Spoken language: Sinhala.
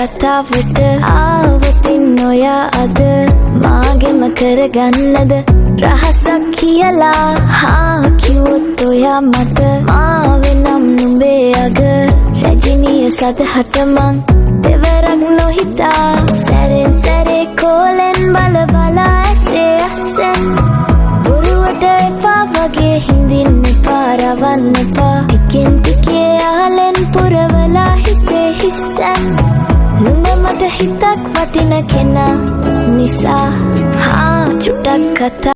කතාවට ආවතින් ඔයා අද මාගෙම කරගන්නද රහසක් කියලා කිව්වොත් ඔයා මට මාවෙනම් නුඹේ අග රජිනිය සදහට මං දෙවරක් නොහිතා සැරෙන් සැරේ කෝලෙන් බල බලා ඇසේ අස්සෙන් බොරුවට එපා වගේ හිඳින්න එපා රවන්න එපා ටිකෙන් ටිකේ ආලෙන් පුරවලා හිතේ හිස්තැන් නුඹ මට හිතක් වටින කෙනා නිසා චුට්ටක් කතා